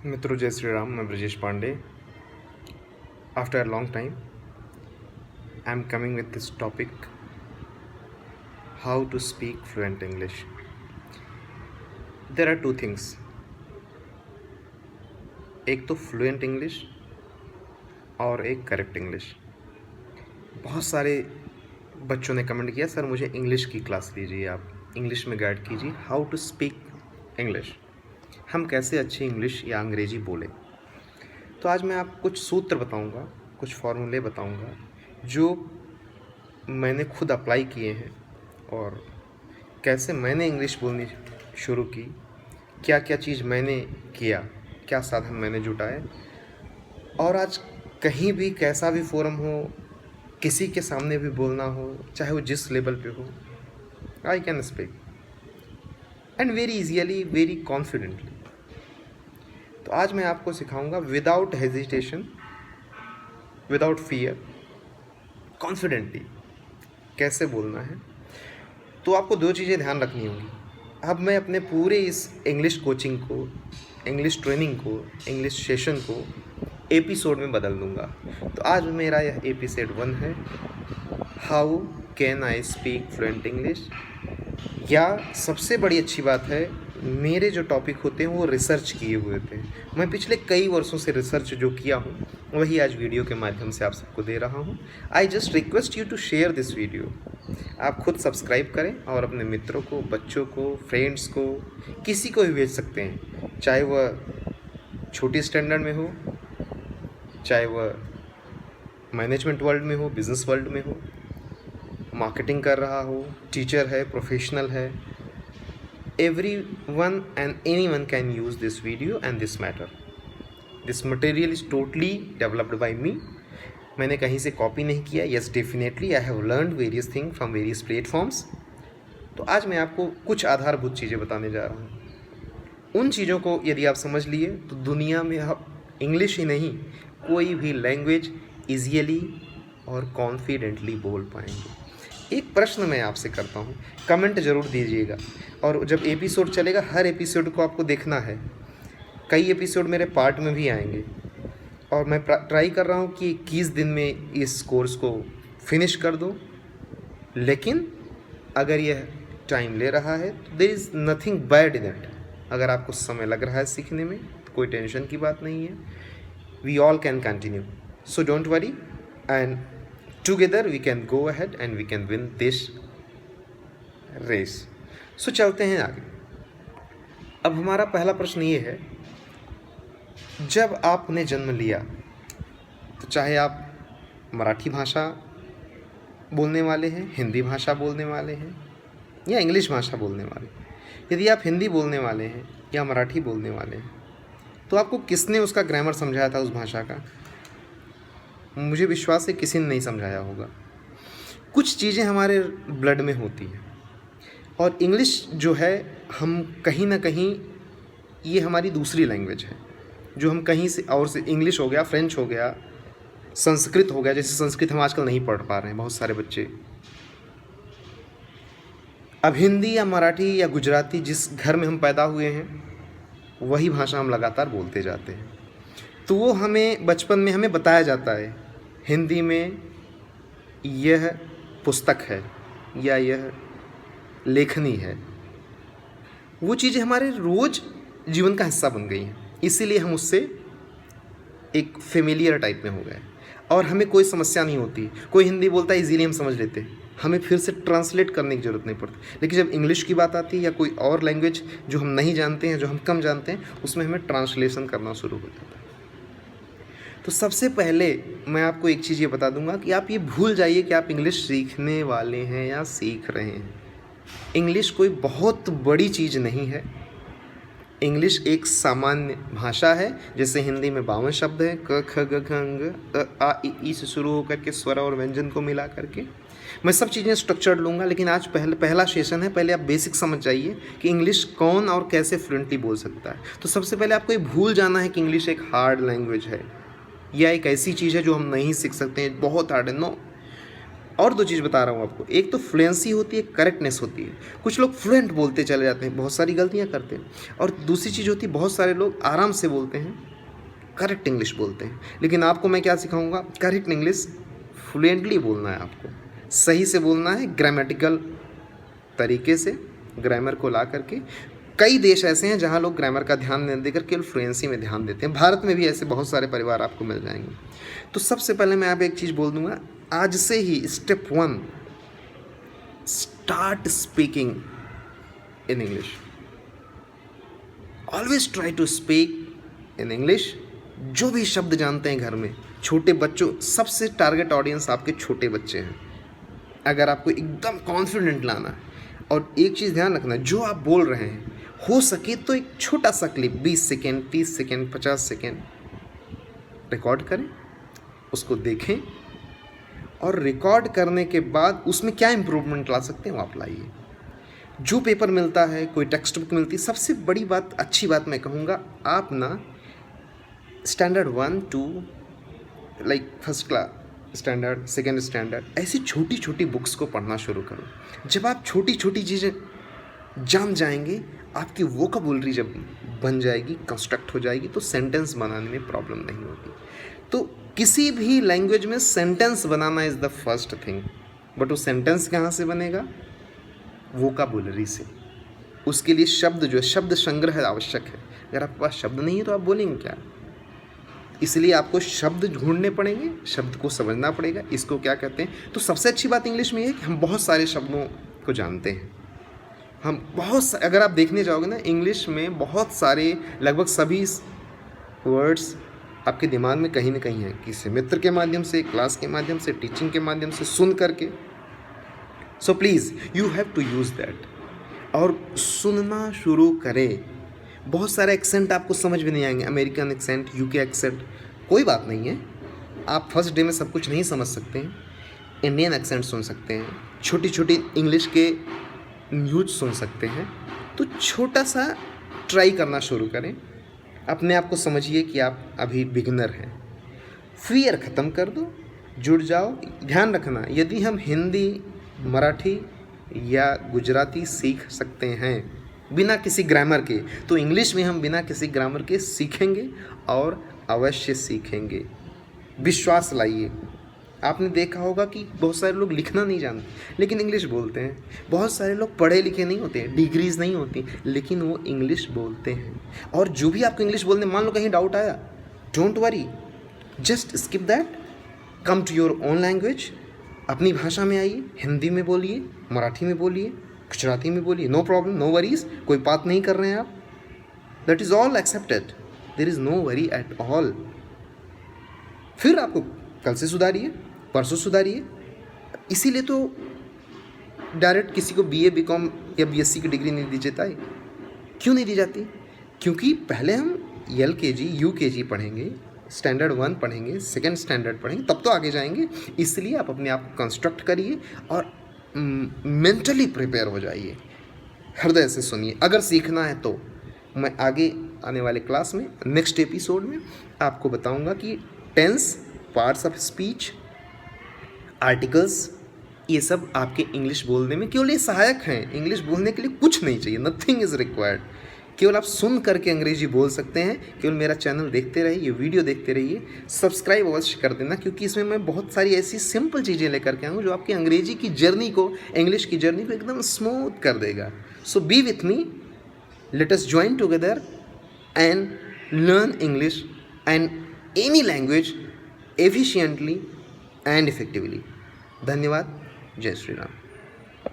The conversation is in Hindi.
मित्रों जय श्री राम। मैं Brajesh Pandey. After a long time I am coming with this topic, how to speak fluent English. There are two things, एक तो फ्लुएंट इंग्लिश और एक करेक्ट इंग्लिश। बहुत सारे बच्चों ने कमेंट किया, सर मुझे इंग्लिश की क्लास लीजिए, आप इंग्लिश में गाइड कीजिए, हाउ टू स्पीक इंग्लिश, हम कैसे अच्छी इंग्लिश या अंग्रेजी बोलें। तो आज मैं आपको कुछ सूत्र बताऊंगा, कुछ फॉर्मूले बताऊंगा जो मैंने खुद अप्लाई किए हैं और कैसे मैंने इंग्लिश बोलनी शुरू की, क्या क्या चीज़ मैंने किया, क्या साधन मैंने जुटाए, और आज कहीं भी कैसा भी फोरम हो, किसी के सामने भी बोलना हो, चाहे वो जिस लेवल पे हो, I can speak and very easily, very confidently. तो आज मैं आपको सिखाऊंगा without hesitation, without fear, confidently कैसे बोलना है। तो आपको दो चीज़ें ध्यान रखनी होंगी। अब मैं अपने पूरे इस इंग्लिश कोचिंग को, इंग्लिश ट्रेनिंग को, इंग्लिश सेशन को एपिसोड में बदल दूंगा। तो आज मेरा यह एपिसोड 1 है, how can I speak fluent English. या सबसे बड़ी अच्छी बात है, मेरे जो टॉपिक होते हैं वो रिसर्च किए हुए थे। मैं पिछले कई वर्षों से रिसर्च जो किया हूँ वही आज वीडियो के माध्यम से आप सबको दे रहा हूँ। I just request you to share this video. आप खुद सब्सक्राइब करें और अपने मित्रों को, बच्चों को, फ्रेंड्स को, किसी को भी भेज सकते हैं, चाहे वह छोटी स्टैंडर्ड में हो, चाहे वह मैनेजमेंट वर्ल्ड में हो, बिजनेस वर्ल्ड में हो, मार्केटिंग कर रहा हो, टीचर है, प्रोफेशनल है। Everyone and anyone can use this video and this matter. This material is totally developed by me. मैंने कहीं से कॉपी नहीं किया। Yes, definitely I have learned various things from various platforms. तो आज मैं आपको कुछ आधारभूत चीज़ें बताने जा रहा हूँ। उन चीज़ों को यदि आप समझ लिए तो दुनिया में आप इंग्लिश ही नहीं, कोई भी लैंग्वेज ईजियली और कॉन्फिडेंटली बोल पाएंगे। एक प्रश्न मैं आपसे करता हूँ, कमेंट ज़रूर दीजिएगा। और जब एपिसोड चलेगा, हर एपिसोड को आपको देखना है। कई एपिसोड मेरे पार्ट में भी आएंगे और मैं ट्राई कर रहा हूँ कि 21 दिन में इस कोर्स को फिनिश कर दूँ। लेकिन अगर यह टाइम ले रहा है तो there is nothing bad in it. अगर आपको समय लग रहा है सीखने में तो कोई टेंशन की बात नहीं है। We all can continue, so don't worry, and together we can go ahead and we can win this race. सो चलते हैं आगे। अब हमारा पहला प्रश्न ये है, जब आपने जन्म लिया तो चाहे आप मराठी भाषा बोलने वाले हैं, हिंदी भाषा बोलने वाले हैं या इंग्लिश भाषा बोलने वाले, यदि आप हिंदी बोलने वाले हैं या मराठी बोलने वाले हैं तो आपको किसने उसका ग्रामर समझाया था उस भाषा का? मुझे विश्वास है किसी ने नहीं समझाया होगा। कुछ चीज़ें हमारे ब्लड में होती हैं और इंग्लिश जो है, हम कहीं ना कहीं, ये हमारी दूसरी लैंग्वेज है जो हम कहीं से और से, इंग्लिश हो गया, फ्रेंच हो गया, संस्कृत हो गया। जैसे संस्कृत हम आजकल नहीं पढ़ पा रहे हैं बहुत सारे बच्चे। अब हिंदी या मराठी या गुजराती, जिस घर में हम पैदा हुए हैं वही भाषा हम लगातार बोलते जाते हैं। तो वो हमें बचपन में हमें बताया जाता है, हिंदी में यह पुस्तक है या यह लेखनी है। वो चीज़ें हमारे रोज़ जीवन का हिस्सा बन गई हैं, इसीलिए हम उससे एक फेमिलियर टाइप में हो गए और हमें कोई समस्या नहीं होती। कोई हिंदी बोलता है, इजीली हम समझ लेते हैं, हमें फिर से ट्रांसलेट करने की ज़रूरत नहीं पड़ती। लेकिन जब इंग्लिश की बात आती है या कोई और लैंग्वेज जो हम नहीं जानते हैं, जो हम कम जानते हैं, उसमें हमें ट्रांसलेशन करना शुरू हो जाता है। तो सबसे पहले मैं आपको एक चीज़ ये बता दूंगा कि आप ये भूल जाइए कि आप इंग्लिश सीखने वाले हैं या सीख रहे हैं। इंग्लिश कोई बहुत बड़ी चीज़ नहीं है। इंग्लिश एक सामान्य भाषा है। जैसे हिंदी में 52 शब्द हैं, क ख ग घ अंग, आ इ ई से शुरू होकर के स्वर और व्यंजन को मिला करके। मैं सब चीज़ें स्ट्रक्चर्ड लूँगा, लेकिन आज पहला सेशन है, पहले आप बेसिक समझ जाइए कि इंग्लिश कौन और कैसे फ्लुएंटली बोल सकता है। तो सबसे पहले आपको ये भूल जाना है कि इंग्लिश एक हार्ड लैंग्वेज है या एक ऐसी चीज़ है जो हम नहीं सीख सकते हैं, बहुत हार्ड है। नो, और 2 चीज़ बता रहा हूँ आपको, एक तो फ्लुएंसी होती है, करेक्टनेस होती है। कुछ लोग फ्लुएंट बोलते चले जाते हैं, बहुत सारी गलतियाँ करते हैं। और दूसरी चीज़ होती है, बहुत सारे लोग आराम से बोलते हैं, करेक्ट इंग्लिश बोलते हैं। लेकिन आपको मैं क्या सिखाऊंगा, करेक्ट इंग्लिश फ्लुएंटली बोलना है, आपको सही से बोलना है, ग्रामेटिकल तरीके से, ग्रामर को ला करके। कई देश ऐसे हैं जहाँ लोग ग्रामर का ध्यान नहीं देकर केवल फ्लुएंसी में ध्यान देते हैं। भारत में भी ऐसे बहुत सारे परिवार आपको मिल जाएंगे। तो सबसे पहले मैं आप एक चीज़ बोल दूंगा, आज से ही step 1, start speaking in English. Always try to speak in English. जो भी शब्द जानते हैं घर में, छोटे बच्चों, सबसे टारगेट ऑडियंस आपके छोटे बच्चे हैं। अगर आपको एकदम कॉन्फिडेंट लाना है, और एक चीज़ ध्यान रखना, जो आप बोल रहे हैं हो सके तो एक छोटा सा clip 20 second, 30 second, 50 second record करें, उसको देखें, और रिकॉर्ड करने के बाद उसमें क्या इम्प्रूवमेंट ला सकते हैं वो आप लाइए। जो पेपर मिलता है, कोई टेक्स्ट बुक मिलती है, सबसे बड़ी बात, अच्छी बात मैं कहूँगा, आप ना standard 1 2 like first class standard, second standard, ऐसी छोटी छोटी बुक्स को पढ़ना शुरू करो। जब आप छोटी छोटी चीज़ें जान जाएंगे, आपकी वोकैबुलरी जब बन जाएगी, कंस्ट्रक्ट हो जाएगी, तो सेंटेंस बनाने में प्रॉब्लम नहीं होगी। तो किसी भी लैंग्वेज में sentence banana is the first thing. But वो सेंटेंस कहाँ से बनेगा? वोकैबुलरी से। उसके लिए शब्द, जो है शब्द संग्रह आवश्यक है। अगर आपके पास शब्द नहीं है तो आप बोलेंगे क्या? इसलिए आपको शब्द ढूंढने पड़ेंगे, शब्द को समझना पड़ेगा, इसको क्या कहते हैं। तो सबसे अच्छी बात इंग्लिश में ये है कि हम बहुत सारे शब्दों को जानते हैं। हम बहुत, अगर आप देखने जाओगे ना, इंग्लिश में बहुत सारे, लगभग सभी वर्ड्स आपके दिमाग में कहीं ना कहीं है, किसी मित्र के माध्यम से, क्लास के माध्यम से, टीचिंग के माध्यम से, सुन करके। So please you have to use that, और सुनना शुरू करें। बहुत सारे एक्सेंट आपको समझ भी नहीं आएंगे, अमेरिकन एक्सेंट, यूके एक्सेंट, कोई बात नहीं है। आप फर्स्ट डे में सब कुछ नहीं समझ सकते हैं। इंडियन एक्सेंट सुन सकते हैं, छोटी छोटी इंग्लिश के न्यूज सुन सकते हैं। तो छोटा सा ट्राई करना शुरू करें, अपने आप को समझिए कि आप अभी बिगिनर हैं। फियर ख़त्म कर दो, जुड़ जाओ। ध्यान रखना, यदि हम हिंदी, मराठी या गुजराती सीख सकते हैं बिना किसी ग्रामर के, तो इंग्लिश में हम बिना किसी ग्रामर के सीखेंगे, और अवश्य सीखेंगे। विश्वास लाइए। आपने देखा होगा कि बहुत सारे लोग लिखना नहीं जानते लेकिन इंग्लिश बोलते हैं। बहुत सारे लोग पढ़े लिखे नहीं होते, डिग्रीज नहीं होती, लेकिन वो इंग्लिश बोलते हैं। और जो भी आपको इंग्लिश बोलने, मान लो कहीं डाउट आया, don't worry, just skip that, come to your own language. अपनी भाषा में आइए, हिंदी में बोलिए, मराठी में बोलिए, गुजराती में बोलिए, नो प्रॉब्लम, नो वरीज। कोई बात नहीं कर रहे हैं आप, that is all accepted, there is no worry at all. फिर आपको कल से सुधारिए, परसों सुधारिए। इसीलिए तो डायरेक्ट किसी को बीए, बीकॉम या बीएससी की डिग्री नहीं दी जाती है। क्यों नहीं दी जाती? क्योंकि पहले हम एलकेजी, यूकेजी पढ़ेंगे, स्टैंडर्ड 1 पढ़ेंगे, सेकेंड स्टैंडर्ड पढ़ेंगे, तब तो आगे जाएंगे। इसलिए आप अपने आप को कंस्ट्रक्ट करिए और मेंटली प्रिपेयर हो जाइए। हृदय से सुनिए। अगर सीखना है तो मैं आगे आने वाले क्लास में, नेक्स्ट एपिसोड में आपको बताऊंगा कि tense, parts of speech, articles, ये सब आपके इंग्लिश बोलने में केवल ये सहायक हैं। इंग्लिश बोलने के लिए कुछ नहीं चाहिए, नथिंग इज़ रिक्वायर्ड। केवल आप सुन करके अंग्रेजी बोल सकते हैं। केवल मेरा चैनल देखते रहिए, वीडियो देखते रहिए, सब्सक्राइब अवश्य कर देना, क्योंकि इसमें मैं बहुत सारी ऐसी सिंपल चीज़ें लेकर के आऊँ जो आपकी अंग्रेजी की जर्नी को, इंग्लिश की जर्नी को एकदम स्मूथ कर देगा। So be with me, let us join together and learn English and any language efficiently and effectively. धन्यवाद। जय श्री राम।